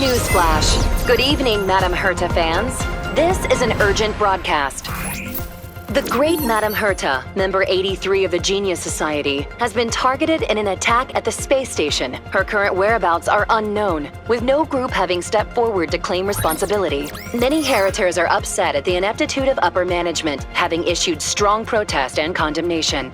Newsflash. Good evening, Madame Herta fans. This is an urgent broadcast. The great Madame Herta, member 83 of the Genius Society, has been targeted in an attack at the space station. Her current whereabouts are unknown, with no group having stepped forward to claim responsibility. Many Heritors are upset at the ineptitude of upper management, having issued strong protest and condemnation.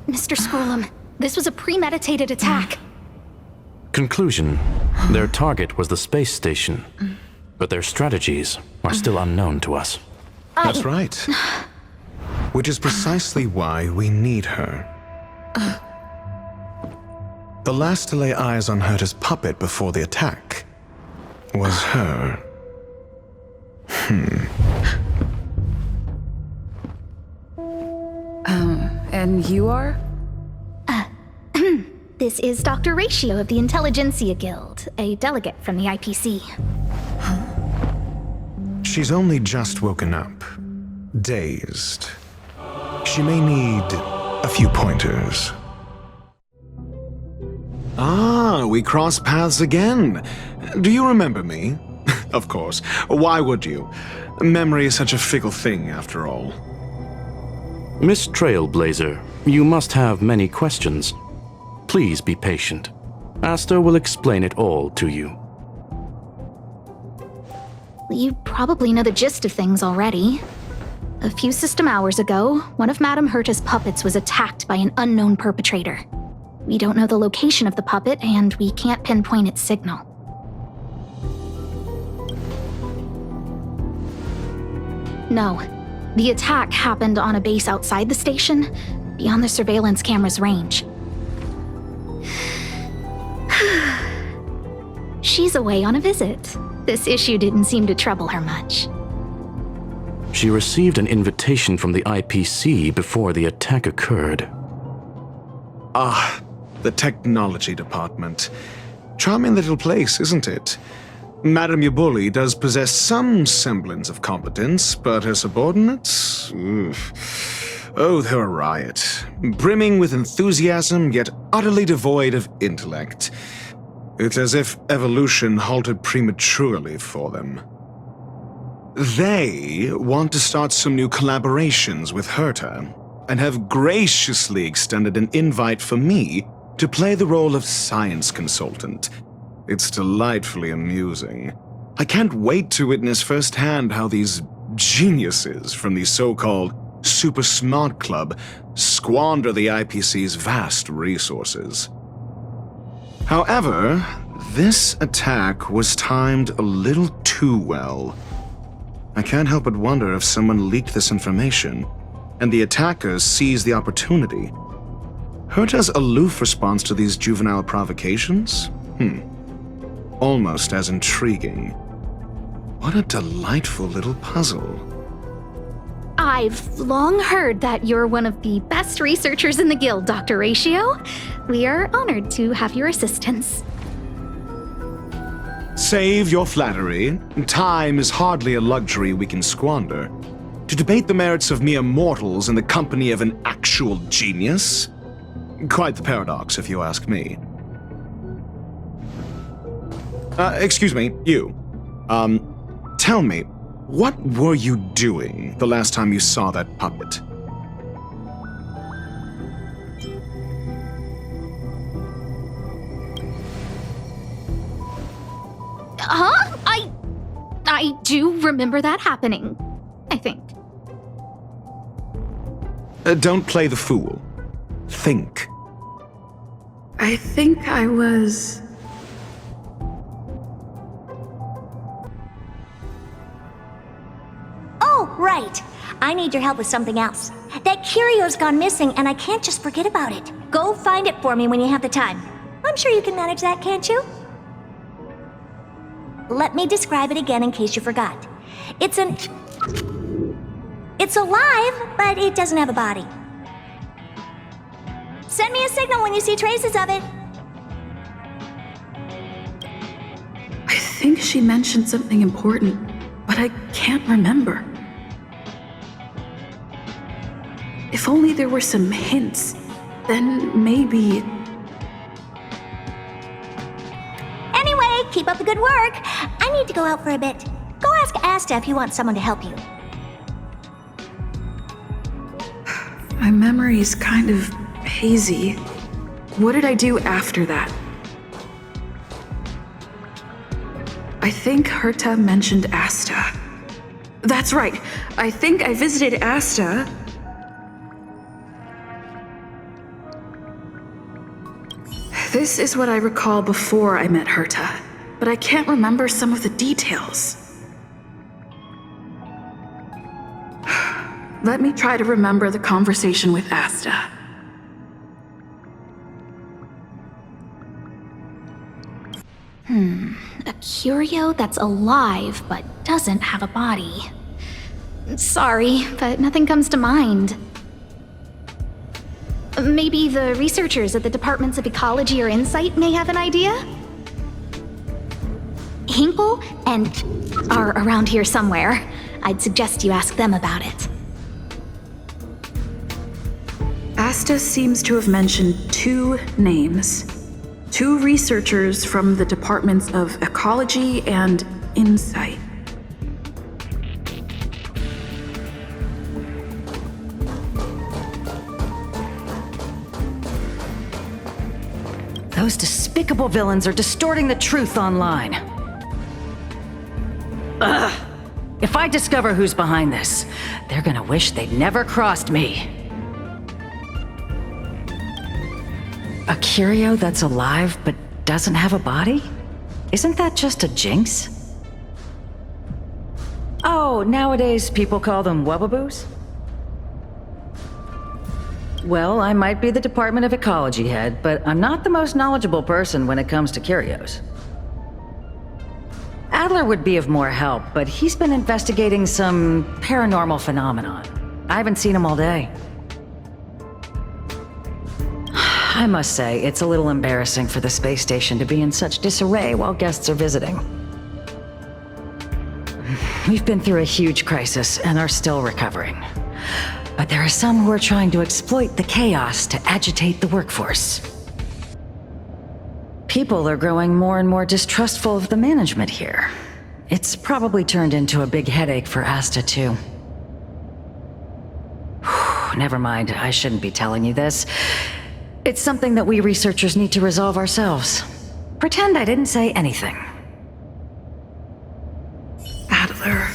Mr. Squirrelum, this was a premeditated attack. Conclusion: their target was the space station, but their strategies are still unknown to us. That's right. Which is precisely why we need her. The last to lay eyes on Herta's puppet before the attack was her. And you are? This is Dr. Ratio of the Intelligentsia Guild, a delegate from the IPC. She's only just woken up, dazed. She may need a few pointers. Ah, we cross paths again. Do you remember me? Of course. Why would you? Memory is such a fickle thing, after all. Miss Trailblazer, you must have many questions. Please be patient. Asta will explain it all to you. You probably know the gist of things already. A few system hours ago, one of Madame Herta's puppets was attacked by an unknown perpetrator. We don't know the location of the puppet, and we can't pinpoint its signal. No. The attack happened on a base outside the station, beyond the surveillance camera's range. She's away on a visit. This issue didn't seem to trouble her much. She received an invitation from the IPC before the attack occurred. Ah, the technology department. Charming little place, isn't it? Madame Yabuli does possess some semblance of competence, but her subordinates? Oof. Oh, they're a riot. Brimming with enthusiasm, yet utterly devoid of intellect. It's as if evolution halted prematurely for them. They want to start some new collaborations with Herta, and have graciously extended an invite for me to play the role of science consultant. It's delightfully amusing. I can't wait to witness firsthand how these geniuses from the so-called Super Smart Club squander the IPC's vast resources. However, this attack was timed a little too well. I can't help but wonder if someone leaked this information, and the attackers seized the opportunity. Herta's aloof response to these juvenile provocations? Almost as intriguing. What a delightful little puzzle. I've long heard that you're one of the best researchers in the guild, Dr. Ratio. We are honored to have your assistance. Save your flattery. Time is hardly a luxury we can squander. To To debate the merits of mere mortals in the company of an actual genius? Quite the paradox, if you ask me. Excuse me, you. Tell me, what were you doing the last time you saw that puppet? Huh? I do remember that happening, I think. Don't play the fool. Think. I think I was... Oh, right. I need your help with something else. That curio's gone missing, and I can't just forget about it. Go find it for me when you have the time. I'm sure you can manage that, can't you? Let me describe it again in case you forgot. It's alive, but it doesn't have a body. Send me a signal when you see traces of it. I think she mentioned something important, but I can't remember. If only there were some hints, then maybe... Anyway, keep up the good work. I need to go out for a bit. Go ask Asta if you want someone to help you. My memory's kind of hazy. What did I do after that? I think Herta mentioned Asta. That's right. I think I visited Asta. This is what I recall before I met Herta, but I can't remember some of the details. Let me try to remember the conversation with Asta. A curio that's alive but doesn't have a body. Sorry, but nothing comes to mind. Maybe the researchers at the Departments of Ecology or Insight may have an idea? Hinkle and are around here somewhere. I'd suggest you ask them about it. Asta seems to have mentioned two names. Two researchers from the Departments of Ecology and Insight. Those despicable villains are distorting the truth online. Ugh! If I discover who's behind this, they're gonna wish they'd never crossed me. A curio that's alive but doesn't have a body? Isn't that just a jinx? Oh, nowadays people call them wubbaboos? Well, I might be the Department of Ecology head, but I'm not the most knowledgeable person when it comes to curios. Adler would be of more help, but he's been investigating some paranormal phenomenon. I haven't seen him all day. I must say, it's a little embarrassing for the space station to be in such disarray while guests are visiting. We've been through a huge crisis and are still recovering. But there are some who are trying to exploit the chaos to agitate the workforce. People are growing more and more distrustful of the management here. It's probably turned into a big headache for Asta, too. Never mind, I shouldn't be telling you this. It's something that we researchers need to resolve ourselves. Pretend I didn't say anything. Adler.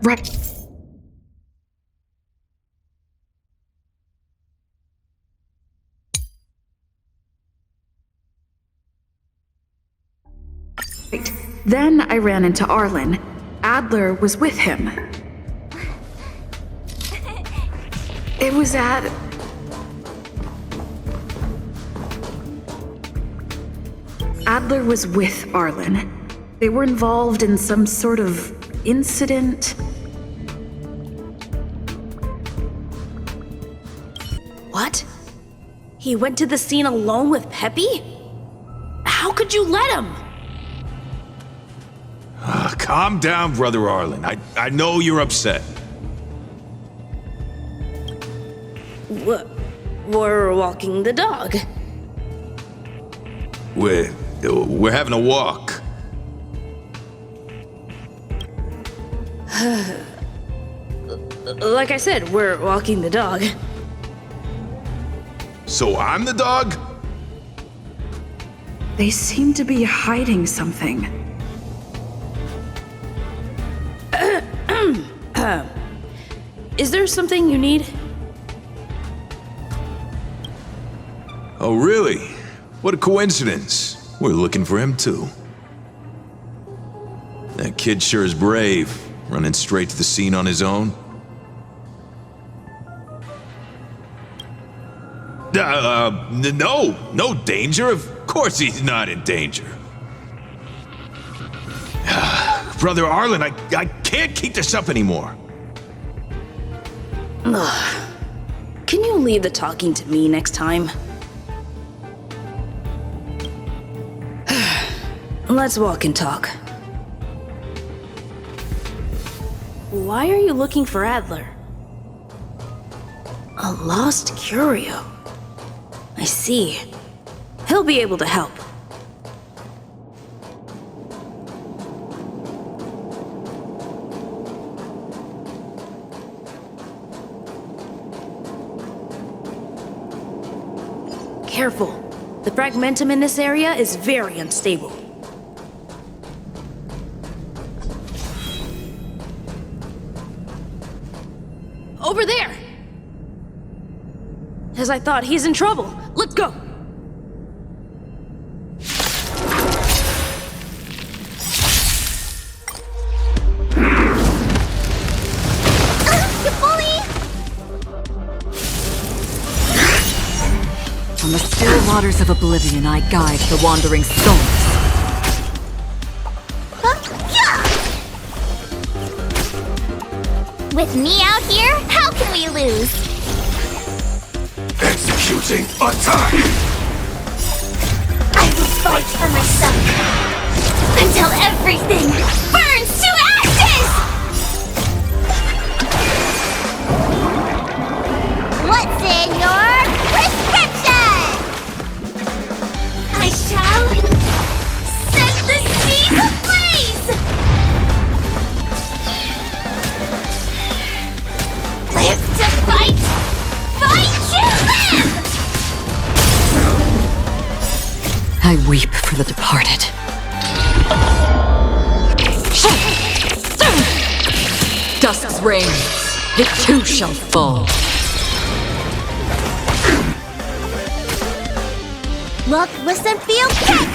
Right. Then I ran into Arlen. Adler was with him. It was at... Adler was with Arlen. They were involved in some sort of incident. What? He went to the scene alone with Peppy? How could you let him? Calm down, Brother Arlen. I know you're upset. We're walking the dog. We're having a walk. Like I said, we're walking the dog. So I'm the dog? They seem to be hiding something. Is there something you need? Oh, really? What a coincidence. We're looking for him, too. That kid sure is brave, running straight to the scene on his own. No danger. Of course he's not in danger. Brother Arlen, I can't keep this up anymore. Can you leave the talking to me next time? Let's walk and talk. Why are you looking for Adler? A lost curio. I see. He'll be able to help. Careful. The fragmentum in this area is very unstable. Over there! As I thought, he's in trouble. Let's go! On the still waters of oblivion, I guide the wandering souls. With me out here, how can we lose? Executing attack! I will fight for myself until everything burns to ashes! What's in your prescription? I shall set the seas ablaze! Live to fight! Fight to live! I weep for the departed. Dusk's reign, it too shall fall. Look, listen, feel, kick!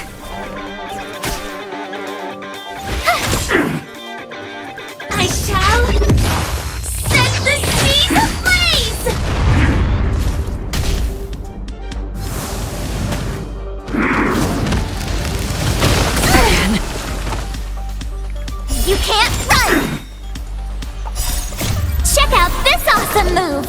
I shall set the seas ablaze! You can't run! Check out this awesome move!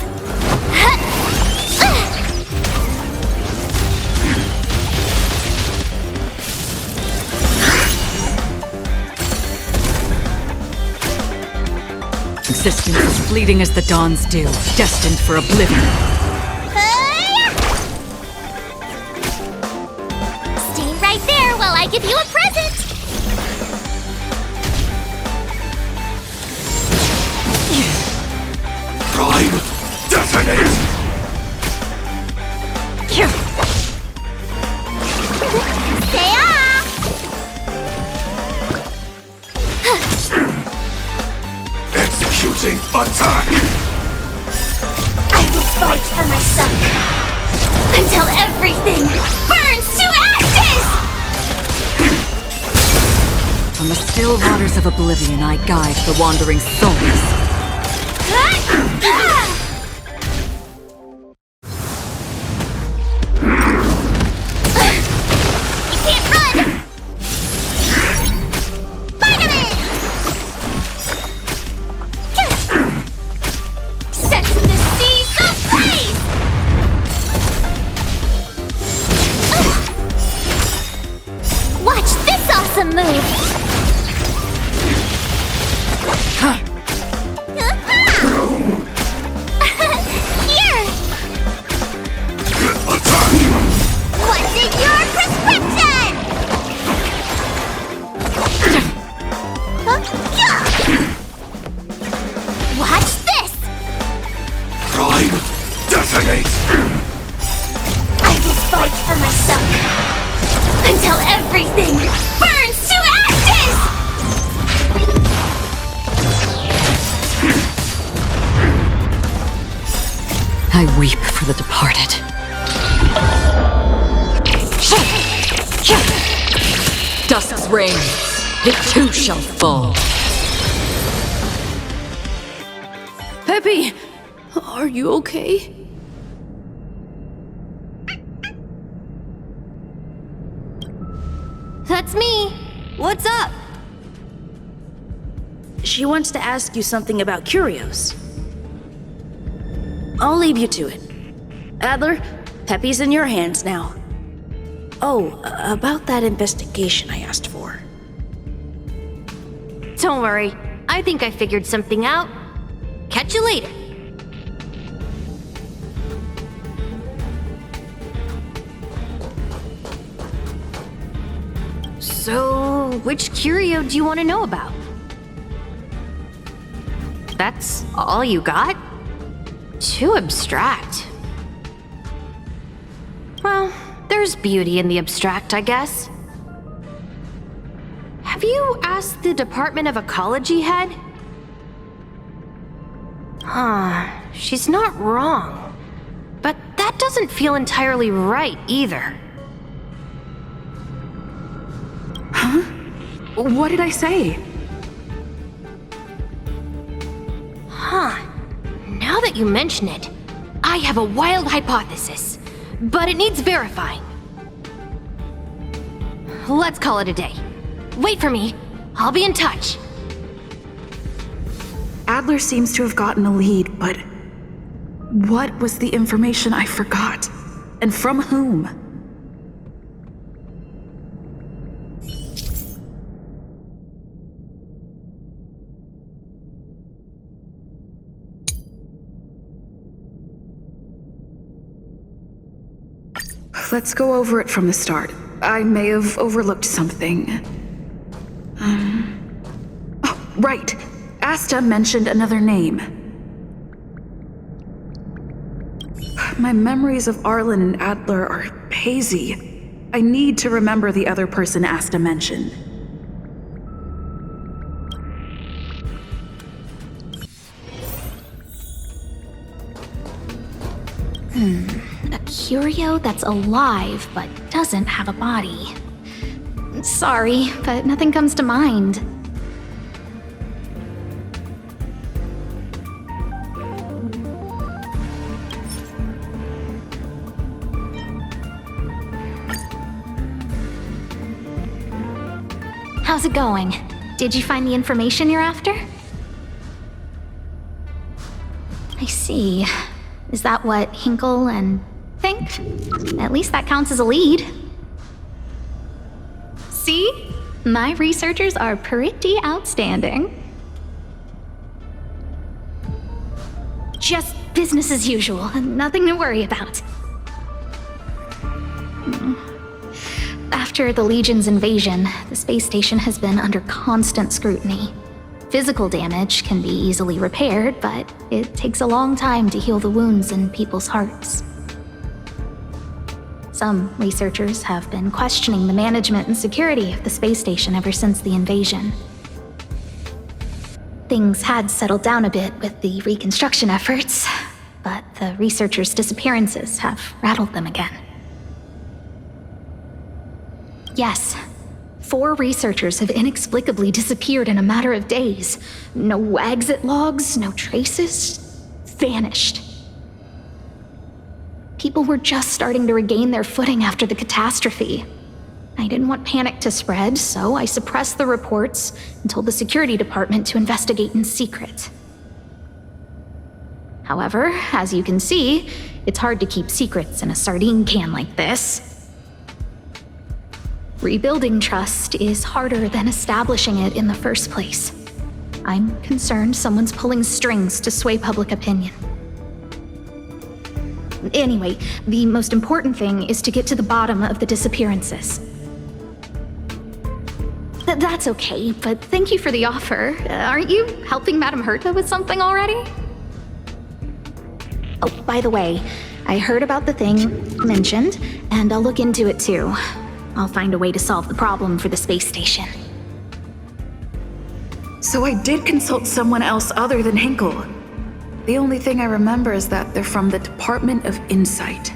Existence is fleeting as the dawn's dew, destined for oblivion. Stay right there while I give you a present! Prime, detonate! Executing attack! I will fight for myself until everything burns to ashes! On the still waters of oblivion, I guide the wandering souls. You can't run! Finally! Set the seas ablaze! Watch this awesome move! I weep for the departed. Dusk's reign, it too shall fall. Peppy, are you okay? That's me. What's up? She wants to ask you something about curios. I'll leave you to it. Adler, Peppy's in your hands now. Oh, about that investigation I asked for. Don't worry. I think I figured something out. Catch you later. So, which curio do you want to know about? That's all you got? Too abstract. Well, there's beauty in the abstract, I guess. Have you asked the Department of Ecology head? She's not wrong. But that doesn't feel entirely right either. Huh? What did I say? Now that you mention it, I have a wild hypothesis, but it needs verifying. Let's call it a day. Wait for me. I'll be in touch. Adler seems to have gotten a lead, but what was the information I forgot? And from whom? Let's go over it from the start. I may have overlooked something. Oh, right. Asta mentioned another name. My memories of Arlen and Adler are hazy. I need to remember the other person Asta mentioned. A curio that's alive but doesn't have a body. Sorry, but nothing comes to mind. How's it going? Did you find the information you're after? I see. Is that what Hinkle and think? At least that counts as a lead. See? My researchers are pretty outstanding. Just business as usual, nothing to worry about. After the Legion's invasion, the space station has been under constant scrutiny. Physical damage can be easily repaired, but it takes a long time to heal the wounds in people's hearts. Some researchers have been questioning the management and security of the space station ever since the invasion. Things had settled down a bit with the reconstruction efforts, but the researchers' disappearances have rattled them again. Yes, 4 researchers have inexplicably disappeared in a matter of days. No exit logs, no traces. Vanished. People were just starting to regain their footing after the catastrophe. I didn't want panic to spread, so I suppressed the reports and told the security department to investigate in secret. However, as you can see, it's hard to keep secrets in a sardine can like this. Rebuilding trust is harder than establishing it in the first place. I'm concerned someone's pulling strings to sway public opinion. Anyway, the most important thing is to get to the bottom of the disappearances. That's okay, but thank you for the offer. Aren't you helping Madame Herta with something already? Oh, by the way, I heard about the thing mentioned, and I'll look into it too. I'll find a way to solve the problem for the space station. So I did consult someone else other than Hinkle. The only thing I remember is that they're from the Department of Insight.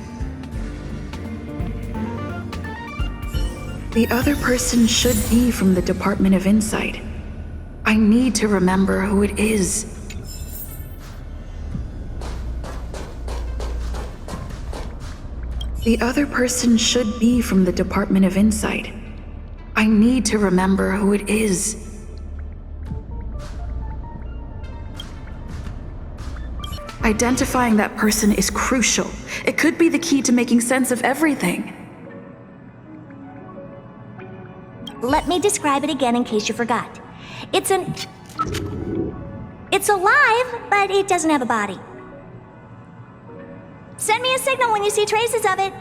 The other person should be from the Department of Insight. I need to remember who it is. The other person should be from the Department of Insight. I need to remember who it is. Identifying that person is crucial. It could be the key to making sense of everything. Let me describe it again in case you forgot. It's alive, but it doesn't have a body. Send me a signal when you see traces of it.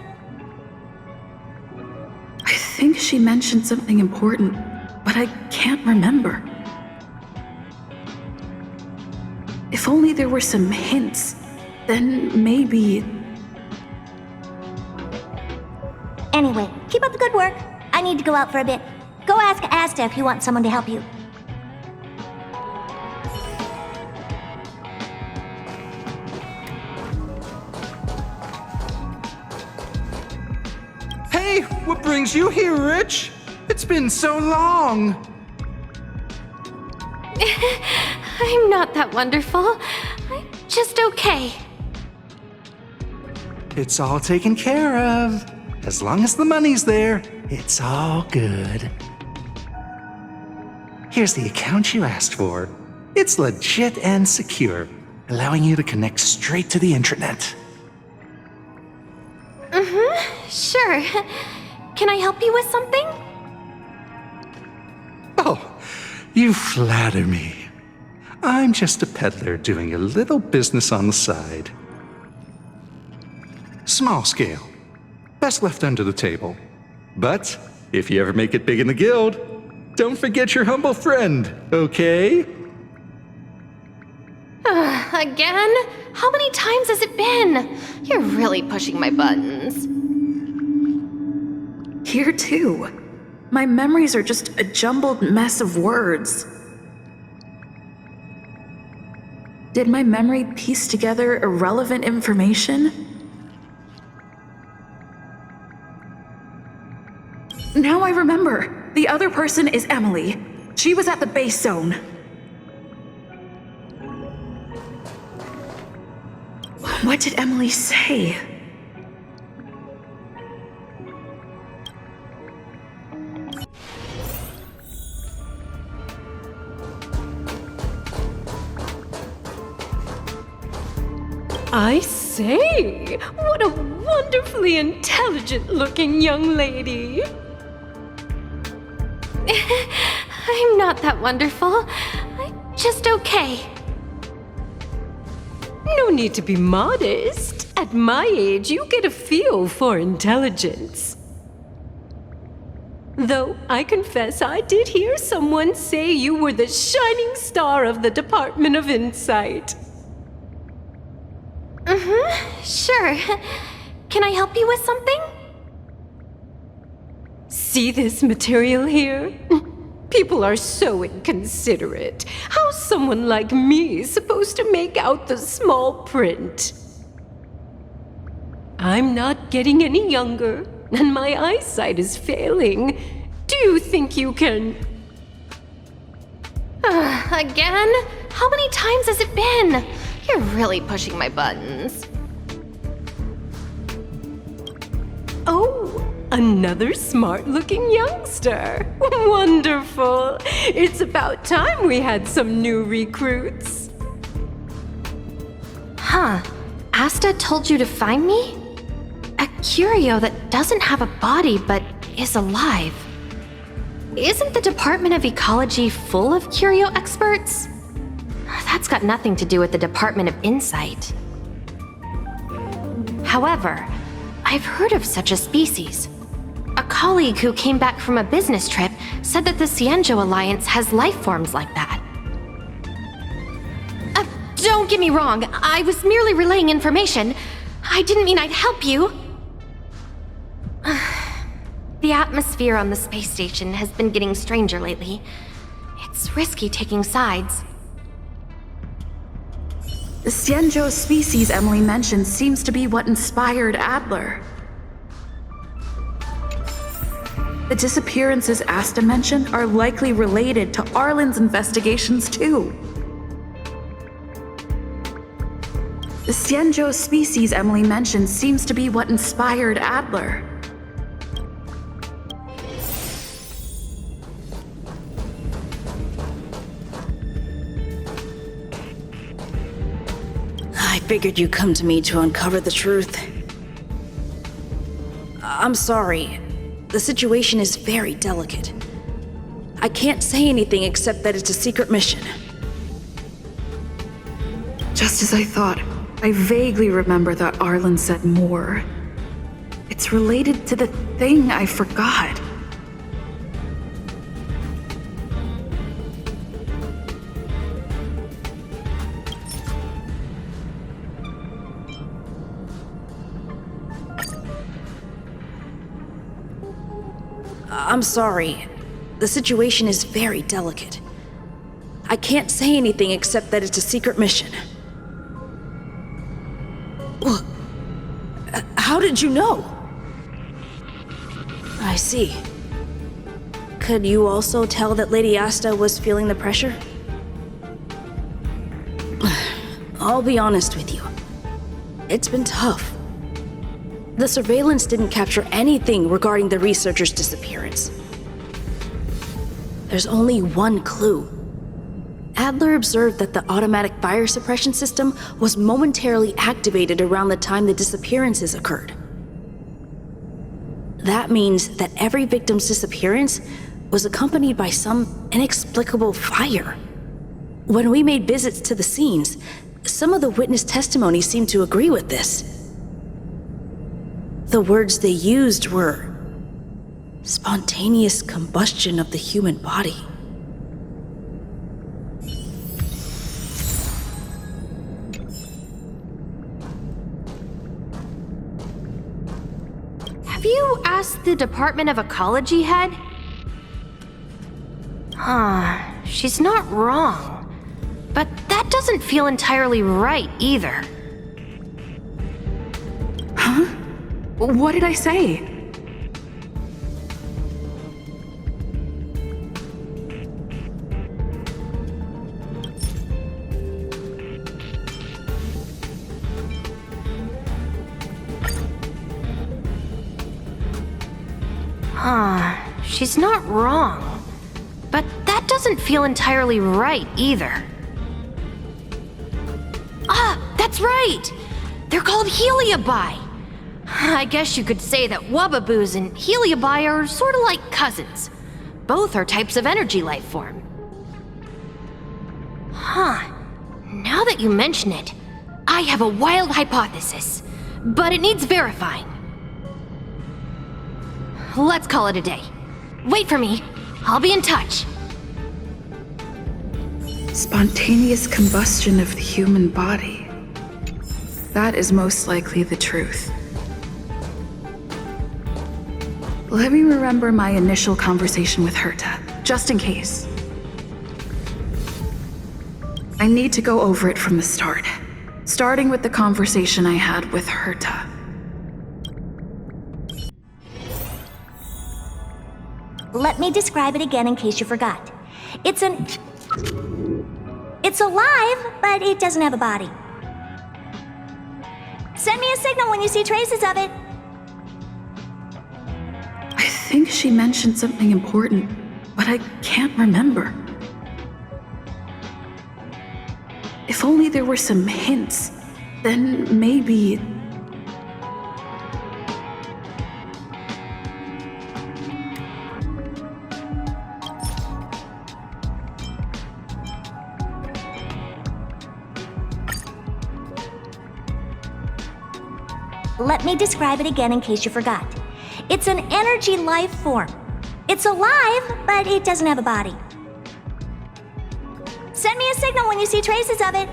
I think she mentioned something important, but I can't remember. If only there were some hints, then maybe... Anyway, keep up the good work. I need to go out for a bit. Go ask Asta if you want someone to help you. Hey, what brings you here, Rich? It's been so long. I'm not that wonderful. I'm just okay. It's all taken care of. As long as the money's there, it's all good. Here's the account you asked for. It's legit and secure, allowing you to connect straight to the intranet. Sure. Can I help you with something? Oh, you flatter me. I'm just a peddler doing a little business on the side. Small scale. Best left under the table. But if you ever make it big in the guild, don't forget your humble friend, okay? Again? How many times has it been? You're really pushing my buttons. Here too. My memories are just a jumbled mess of words. Did my memory piece together irrelevant information? Now I remember. The other person is Emily. She was at the base zone. What did Emily say? I say, what a wonderfully intelligent-looking young lady. I'm not that wonderful. I'm just okay. No need to be modest. At my age, you get a feel for intelligence. Though I confess I did hear someone say you were the shining star of the Department of Insight. Sure. Can I help you with something? See this material here? People are so inconsiderate. How's someone like me supposed to make out the small print? I'm not getting any younger, and my eyesight is failing. Do you think you can... Again? How many times has it been? You're really pushing my buttons. Oh, another smart-looking youngster. Wonderful. It's about time we had some new recruits. Huh. Asta told you to find me? A curio that doesn't have a body but is alive. Isn't the Department of Ecology full of curio experts? That's got nothing to do with the Department of Insight. However, I've heard of such a species. A colleague who came back from a business trip said that the Cienjo Alliance has life forms like that. Don't get me wrong, I was merely relaying information. I didn't mean I'd help you. The atmosphere on the space station has been getting stranger lately. It's risky taking sides. The Xianzhou species Emily mentioned seems to be what inspired Adler. The disappearances Asta mentioned are likely related to Arlen's investigations too. The Xianzhou species Emily mentioned seems to be what inspired Adler. I figured you'd come to me to uncover the truth. I'm sorry. The situation is very delicate. I can't say anything except that it's a secret mission. Just as I thought, I vaguely remember that Arlen said more. It's related to the thing I forgot. I'm sorry. The situation is very delicate. I can't say anything except that it's a secret mission. How did you know? I see. Could you also tell that Lady Asta was feeling the pressure? I'll be honest with you. It's been tough. The surveillance didn't capture anything regarding the researcher's disappearance. There's only one clue. Adler observed that the automatic fire suppression system was momentarily activated around the time the disappearances occurred. That means that every victim's disappearance was accompanied by some inexplicable fire. When we made visits to the scenes, some of the witness testimonies seemed to agree with this. The words they used were spontaneous combustion of the human body. Have you asked the Department of Ecology head? She's not wrong. But that doesn't feel entirely right either. Huh? What did I say? She's not wrong. But that doesn't feel entirely right either. That's right! They're called Heliobi! I guess you could say that Wubbaboos and Heliobi are sort of like cousins. Both are types of energy life form. Now that you mention it, I have a wild hypothesis, but it needs verifying. Let's call it a day. Wait for me. I'll be in touch. Spontaneous combustion of the human body. That is most likely the truth. Let me remember my initial conversation with Herta, just in case. I need to go over it from the start, starting with the conversation I had with Herta. Let me describe it again in case you forgot. It's alive, but it doesn't have a body. Send me a signal when you see traces of it. I think she mentioned something important, but I can't remember. If only there were some hints, then maybe... Let me describe it again in case you forgot. It's an energy life form. It's alive, but it doesn't have a body. Send me a signal when you see traces of it.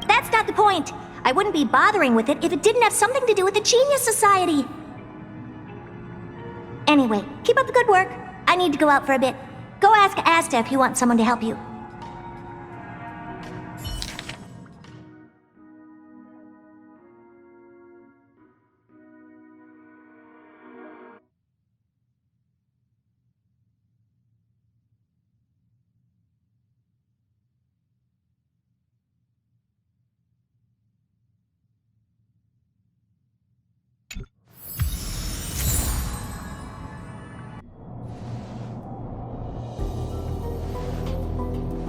That's not the point. I wouldn't be bothering with it if it didn't have something to do with the Genius Society. Anyway, keep up the good work. I need to go out for a bit. Go ask Asta if you want someone to help you.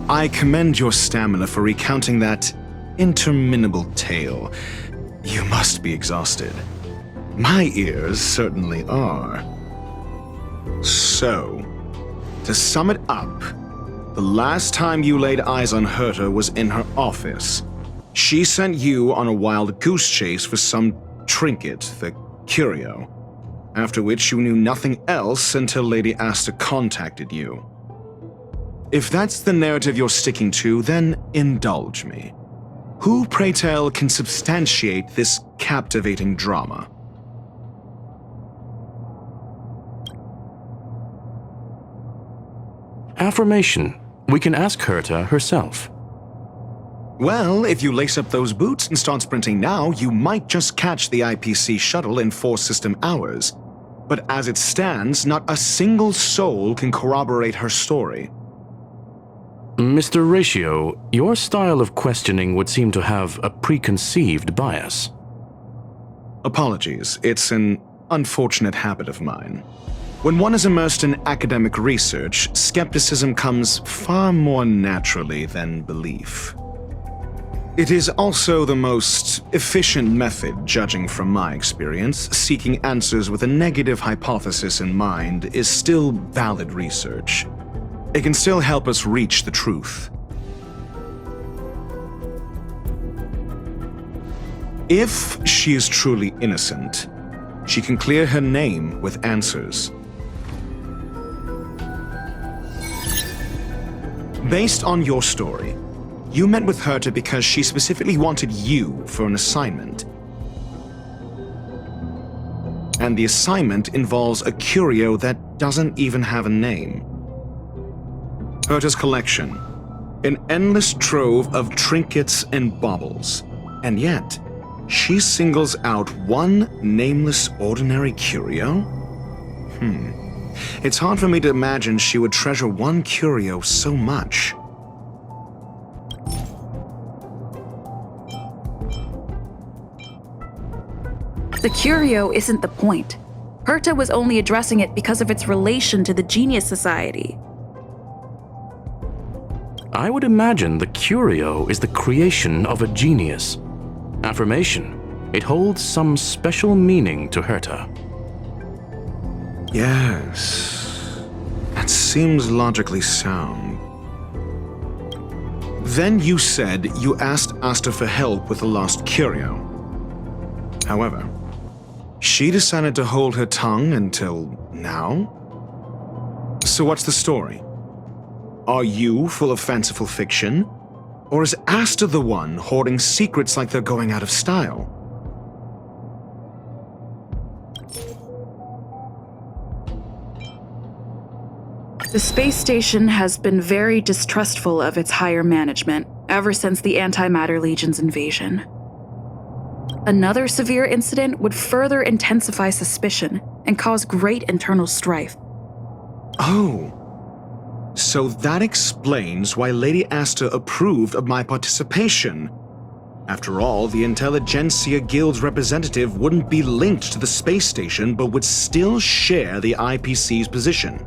I commend your stamina for recounting that interminable tale. You must be exhausted. My ears certainly are. So, to sum it up, the last time you laid eyes on Herta was in her office. She sent you on a wild goose chase for some trinket, the curio, after which you knew nothing else until Lady Asta contacted you. If that's the narrative you're sticking to, then indulge me. Who, pray tell, can substantiate this captivating drama? Affirmation. We can ask Herta herself. Well, if you lace up those boots and start sprinting now, you might just catch the IPC shuttle in 4 system hours. But as it stands, not a single soul can corroborate her story. Mr. Ratio, your style of questioning would seem to have a preconceived bias. Apologies, it's an unfortunate habit of mine. When one is immersed in academic research, skepticism comes far more naturally than belief. It is also the most efficient method, judging from my experience. Seeking answers with a negative hypothesis in mind is still valid research. It can still help us reach the truth. If she is truly innocent, she can clear her name with answers. Based on your story, you met with Herta because she specifically wanted you for an assignment. And the assignment involves a curio that doesn't even have a name. Herta's collection, an endless trove of trinkets and baubles, and yet she singles out one nameless ordinary curio? It's hard for me to imagine she would treasure one curio so much. The curio isn't the point. Herta was only addressing it because of its relation to the Genius Society. I would imagine the curio is the creation of a genius. Affirmation. It holds some special meaning to Herta. Yes, that seems logically sound. Then you said you asked Asta for help with the lost curio. However, she decided to hold her tongue until now? So what's the story? Are you full of fanciful fiction? Or is Asta the one hoarding secrets like they're going out of style? The space station has been very distrustful of its higher management ever since the Antimatter Legion's invasion. Another severe incident would further intensify suspicion and cause great internal strife. Oh, so that explains why Lady Asta approved of my participation. After all, the Intelligentsia Guild's representative wouldn't be linked to the space station but would still share the IPC's position.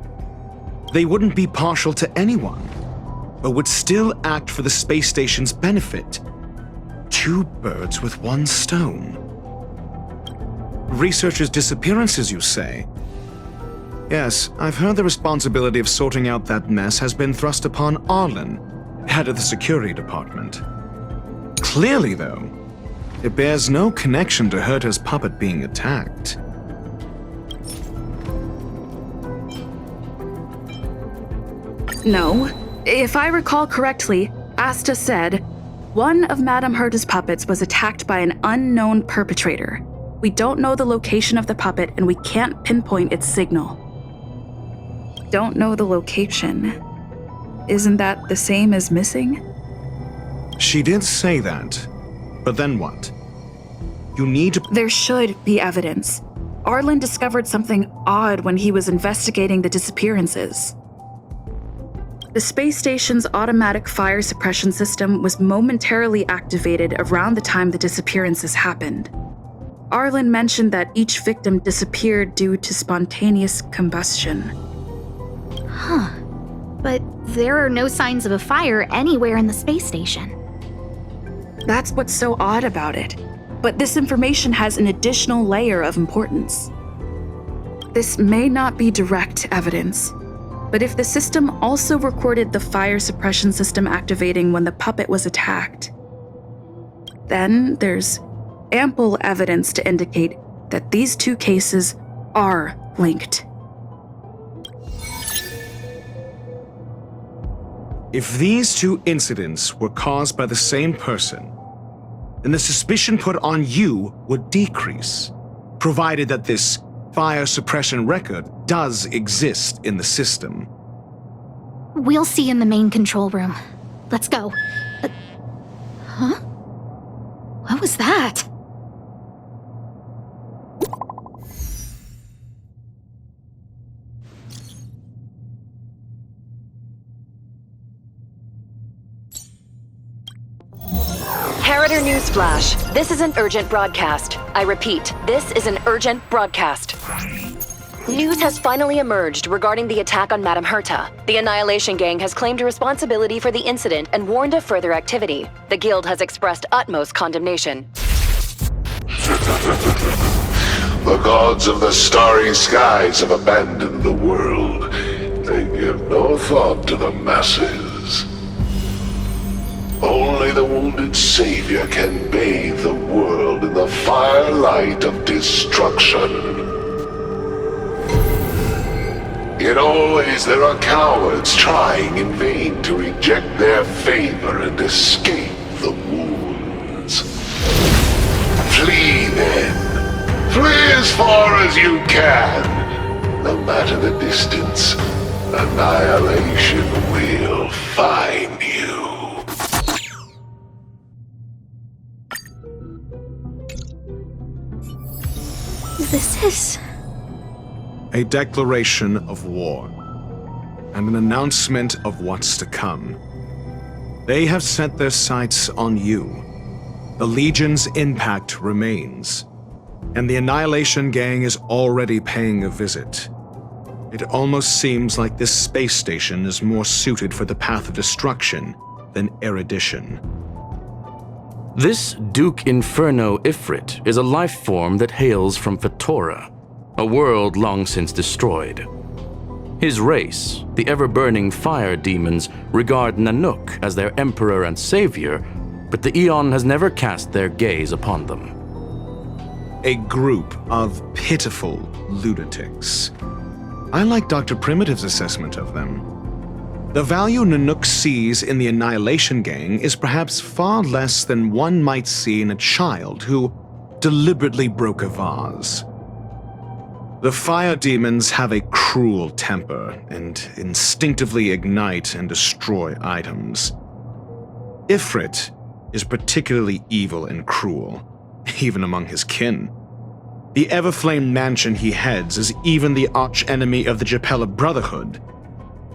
They wouldn't be partial to anyone, but would still act for the space station's benefit. 2 birds with 1 stone. Researchers' disappearances, you say? Yes, I've heard the responsibility of sorting out that mess has been thrust upon Arlen, head of the security department. Clearly, though, it bears no connection to Herta's puppet being attacked. No. If I recall correctly, Asta said, one of Madame Herta's puppets was attacked by an unknown perpetrator. We don't know the location of the puppet and we can't pinpoint its signal. Don't know the location. Isn't that the same as missing? She did say that, but then what? You need to— There should be evidence. Arlen discovered something odd when he was investigating the disappearances. The space station's automatic fire suppression system was momentarily activated around the time the disappearances happened. Arlen mentioned that each victim disappeared due to spontaneous combustion. But there are no signs of a fire anywhere in the space station. That's what's so odd about it. But this information has an additional layer of importance. This may not be direct evidence, but if the system also recorded the fire suppression system activating when the puppet was attacked, then there's ample evidence to indicate that these two cases are linked. If these two incidents were caused by the same person, then the suspicion put on you would decrease, provided that this fire suppression record does exist in the system. We'll see in the main control room. Let's go. Huh? What was that? Harrider Newsflash. This is an urgent broadcast. I repeat, this is an urgent broadcast. News has finally emerged regarding the attack on Madame Herta. The Annihilation Gang has claimed responsibility for the incident and warned of further activity. The Guild has expressed utmost condemnation. The gods of the starry skies have abandoned the world. They give no thought to the masses. Only the wounded savior can bathe the world in the firelight of destruction. Yet always there are cowards trying in vain to reject their favor and escape the wounds. Flee then. Flee as far as you can. No matter the distance, annihilation will find you. This is... A declaration of war, and an announcement of what's to come. They have set their sights on you. The Legion's impact remains, and the Annihilation Gang is already paying a visit. It almost seems like this space station is more suited for the path of destruction than erudition. This Duke Inferno Ifrit is a life form that hails from Fatora, a world long since destroyed. His race, the ever-burning fire demons, regard Nanook as their emperor and savior, but the Eon has never cast their gaze upon them. A group of pitiful lunatics. I like Dr. Primitive's assessment of them. The value Nanook sees in the Annihilation Gang is perhaps far less than one might see in a child who deliberately broke a vase. The fire demons have a cruel temper and instinctively ignite and destroy items. Ifrit is particularly evil and cruel, even among his kin. The Everflame mansion he heads is even the arch-enemy of the Japella Brotherhood,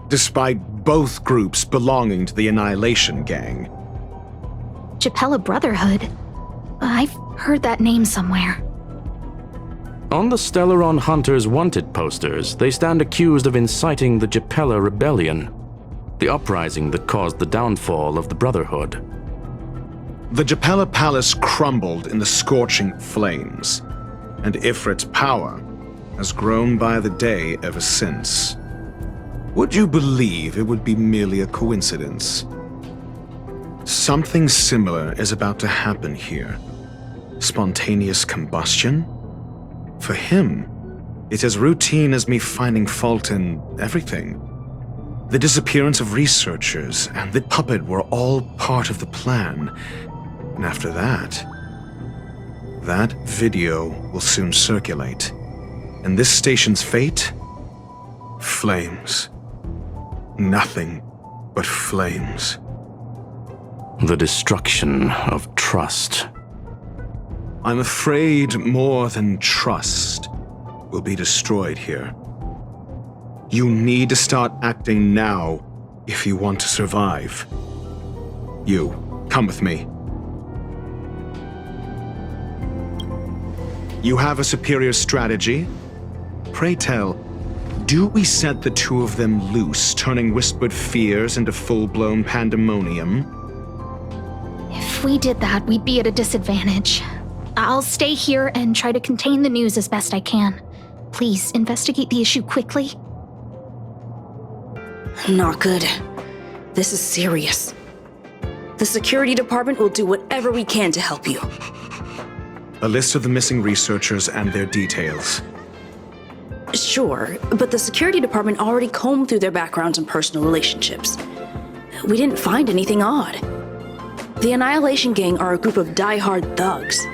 despite both groups belonging to the Annihilation Gang. Japella Brotherhood? I've heard that name somewhere. On the Stellaron Hunters wanted posters, they stand accused of inciting the Japella Rebellion, the uprising that caused the downfall of the Brotherhood. The Japella Palace crumbled in the scorching flames, and Ifrit's power has grown by the day ever since. Would you believe it would be merely a coincidence? Something similar is about to happen here. Spontaneous combustion? For him, it's as routine as me finding fault in everything. The disappearance of researchers and the puppet were all part of the plan. And after that video will soon circulate. And this station's fate? Flames. Nothing but flames. The destruction of trust. I'm afraid more than trust will be destroyed here. You need to start acting now if you want to survive. You, come with me. You have a superior strategy? Pray tell, Do we set the two of them loose, turning whispered fears into full-blown pandemonium? If we did that, we'd be at a disadvantage. I'll stay here and try to contain the news as best I can. Please, investigate the issue quickly. Not good. This is serious. The security department will do whatever we can to help you. A list of the missing researchers and their details. Sure, but the security department already combed through their backgrounds and personal relationships. We didn't find anything odd. The Annihilation Gang are a group of die-hard thugs.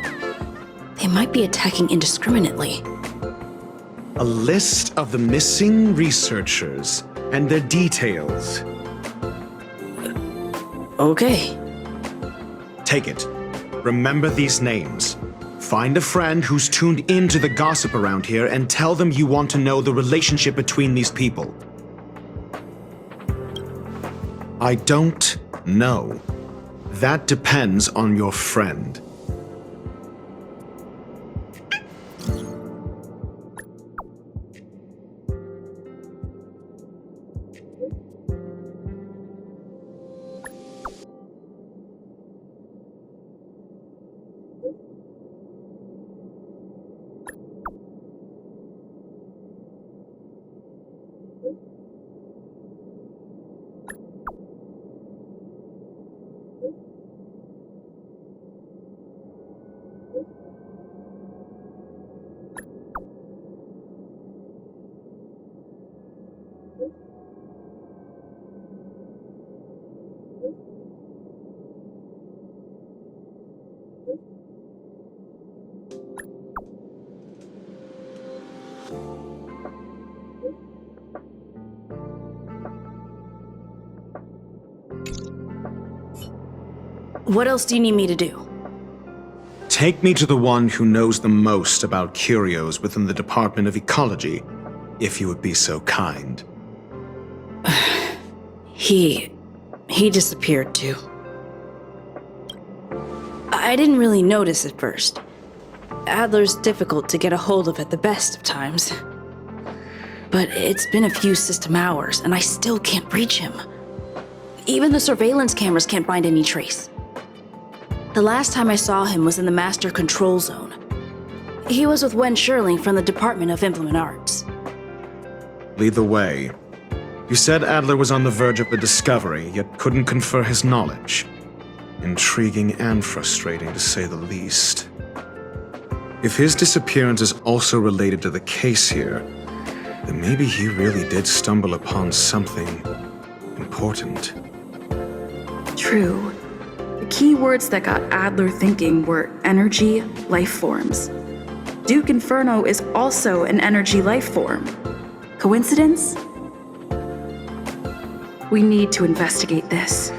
They might be attacking indiscriminately. A list of the missing researchers and their details. Okay. Take it. Remember these names. Find a friend who's tuned into the gossip around here and tell them you want to know the relationship between these people. I don't know. That depends on your friend. What else do you need me to do? Take me to the one who knows the most about curios within the Department of Ecology, if you would be so kind. He disappeared too. I didn't really notice at first. Adler's difficult to get a hold of at the best of times. But it's been a few system hours, and I still can't reach him. Even the surveillance cameras can't find any trace. The last time I saw him was in the Master Control Zone. He was with Wen Sherling from the Department of Implement Arts. Lead the way. You said Adler was on the verge of a discovery, yet couldn't confer his knowledge. Intriguing and frustrating, to say the least. If his disappearance is also related to the case here, then maybe he really did stumble upon something important. True. The key words that got Adler thinking were energy, life forms. Duke Inferno is also an energy life form. Coincidence? We need to investigate this.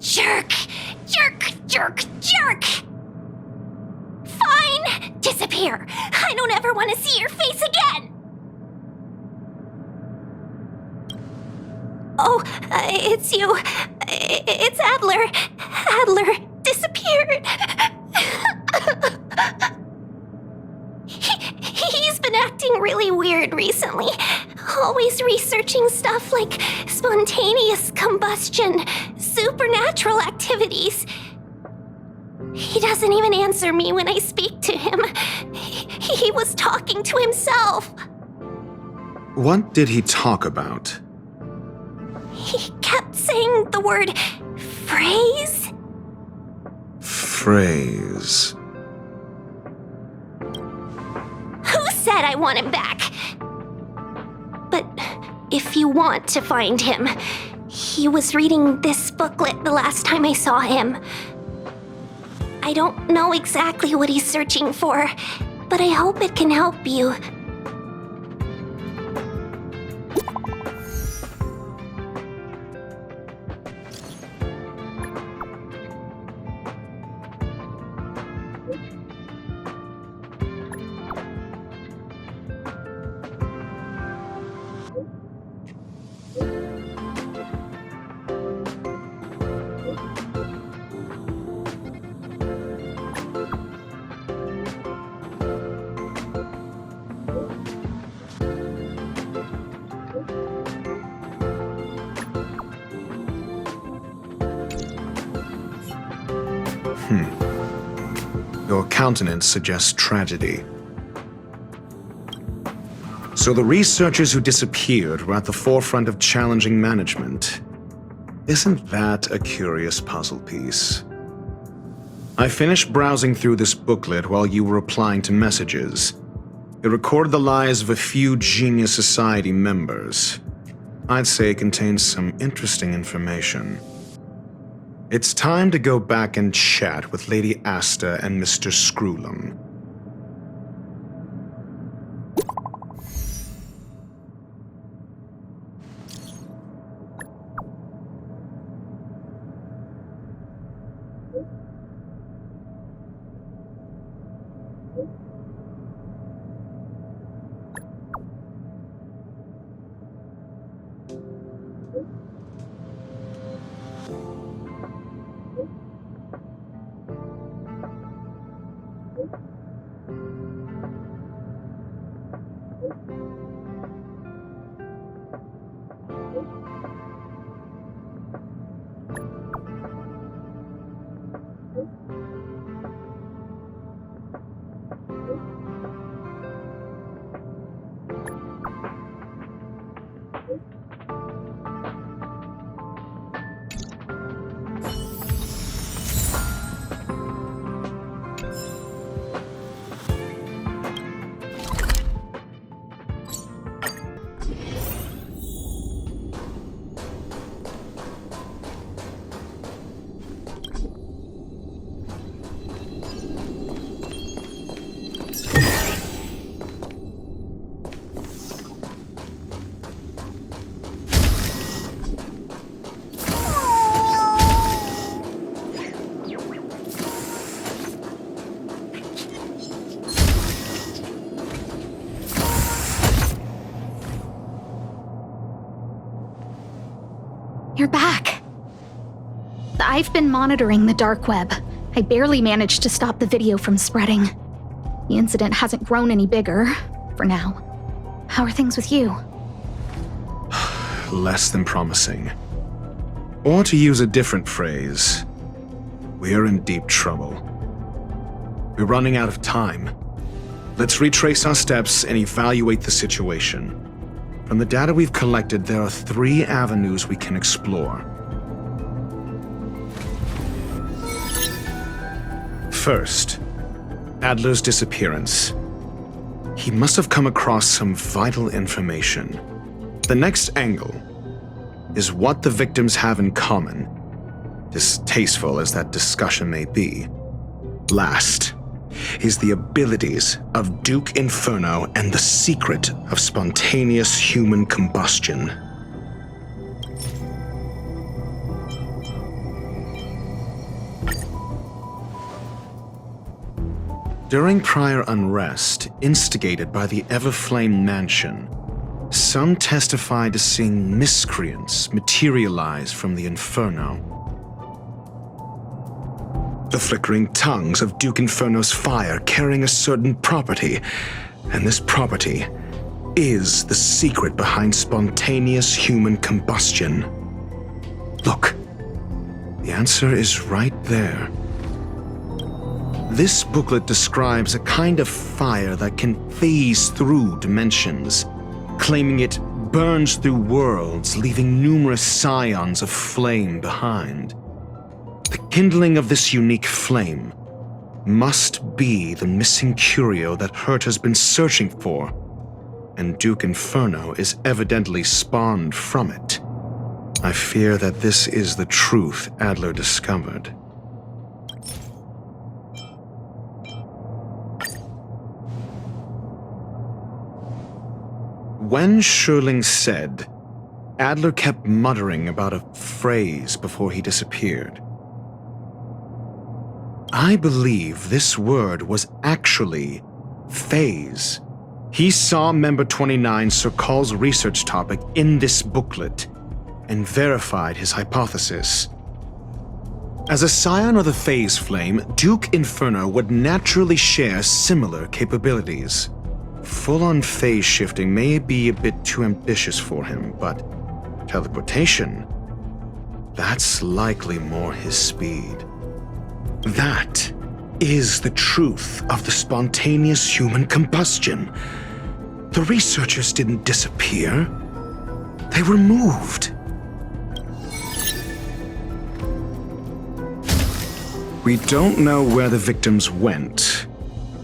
Jerk! Jerk! Jerk! Jerk! Fine! Disappear! I don't ever want to see your face again! Oh, it's you. It's Adler. Adler disappeared. He's been acting really weird recently. Always researching stuff like spontaneous combustion, supernatural activities. He doesn't even answer me when I speak to him. He was talking to himself. What did he talk about? He kept saying the word phrase. Phrase. Who said I want him back. But if you want to find him, he was reading this booklet the last time I saw him. I don't know exactly what he's searching for, but I hope it can help you. Your countenance suggests tragedy. So the researchers who disappeared were at the forefront of challenging management. Isn't that a curious puzzle piece? I finished browsing through this booklet while you were replying to messages. It recorded the lives of a few Genius Society members. I'd say it contains some interesting information. It's time to go back and chat with Lady Asta and Mr. Screwlum. You're back. I've been monitoring the dark web. I barely managed to stop the video from spreading. The incident hasn't grown any bigger, for now. How are things with you? Less than promising. Or to use a different phrase, we're in deep trouble. We're running out of time. Let's retrace our steps and evaluate the situation. From the data we've collected, there are 3 avenues we can explore. First, Adler's disappearance. He must have come across some vital information. The next angle is what the victims have in common, distasteful as that discussion may be. Last is the abilities of Duke Inferno and the secret of spontaneous human combustion. During prior unrest, instigated by the Everflame Mansion, some testified to seeing miscreants materialize from the Inferno. The flickering tongues of Duke Inferno's fire carrying a certain property, and this property is the secret behind spontaneous human combustion. Look, the answer is right there. This booklet describes a kind of fire that can phase through dimensions, claiming it burns through worlds, leaving numerous scions of flame behind. The kindling of this unique flame must be the missing curio that Hurt has been searching for and Duke Inferno is evidently spawned from it. I fear that this is the truth Adler discovered. When Schurling said, Adler kept muttering about a phrase before he disappeared. I believe this word was actually phase. He saw Member 29 Sir Call's research topic in this booklet and verified his hypothesis. As a scion of the phase flame, Duke Inferno would naturally share similar capabilities. Full-on phase shifting may be a bit too ambitious for him, but teleportation, that's likely more his speed. That is the truth of the spontaneous human combustion. The researchers didn't disappear. They were moved. We don't know where the victims went,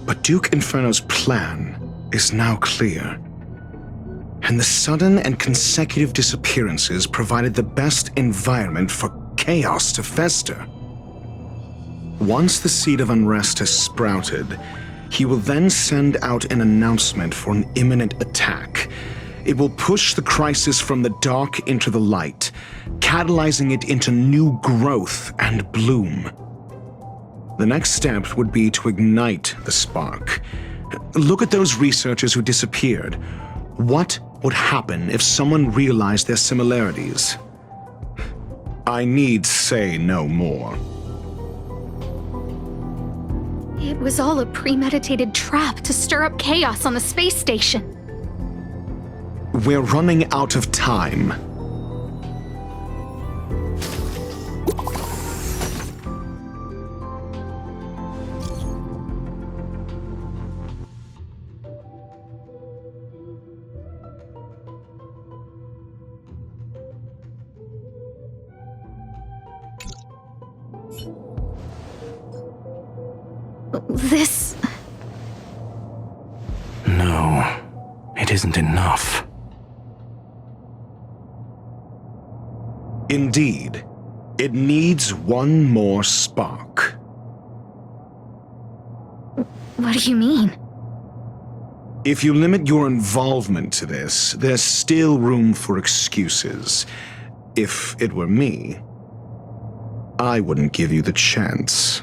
but Duke Inferno's plan is now clear. And the sudden and consecutive disappearances provided the best environment for chaos to fester. Once the seed of unrest has sprouted, he will then send out an announcement for an imminent attack. It will push the crisis from the dark into the light, catalyzing it into new growth and bloom. The next step would be to ignite the spark. Look at those researchers who disappeared. What would happen if someone realized their similarities? I need say no more. It was all a premeditated trap to stir up chaos on the space station. We're running out of time. This... No, it isn't enough. Indeed, it needs one more spark. What do you mean? If you limit your involvement to this, there's still room for excuses. If it were me, I wouldn't give you the chance.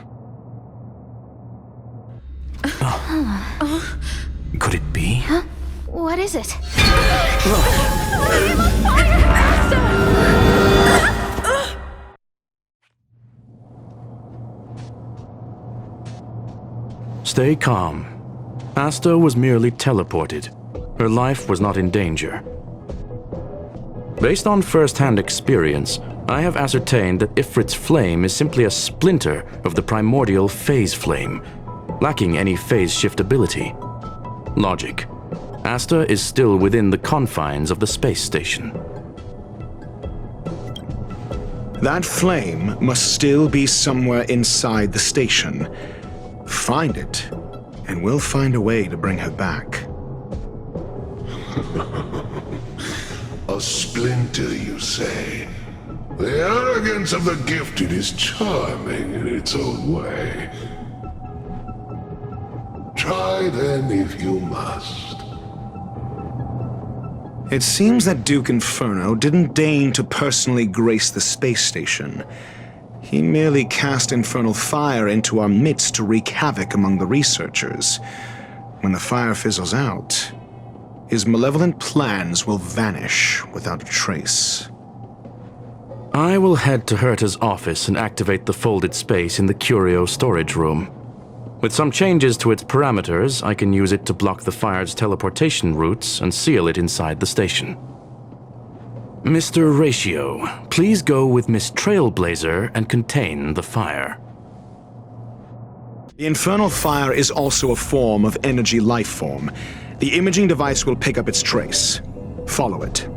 Could it be? Huh? What is it? Stay calm. Asta was merely teleported. Her life was not in danger. Based on first-hand experience, I have ascertained that Ifrit's flame is simply a splinter of the primordial phase flame, lacking any phase shift ability. Logic. Asta is still within the confines of the space station. That flame must still be somewhere inside the station. Find it, and we'll find a way to bring her back. A splinter, you say? The arrogance of the gifted is charming in its own way. Try then if you must. It seems that Duke Inferno didn't deign to personally grace the space station. He merely cast infernal fire into our midst to wreak havoc among the researchers. When the fire fizzles out, his malevolent plans will vanish without a trace. I will head to Herta's office and activate the folded space in the curio storage room. With some changes to its parameters, I can use it to block the fire's teleportation routes and seal it inside the station. Mr. Ratio, please go with Miss Trailblazer and contain the fire. The infernal fire is also a form of energy life form. The imaging device will pick up its trace. Follow it.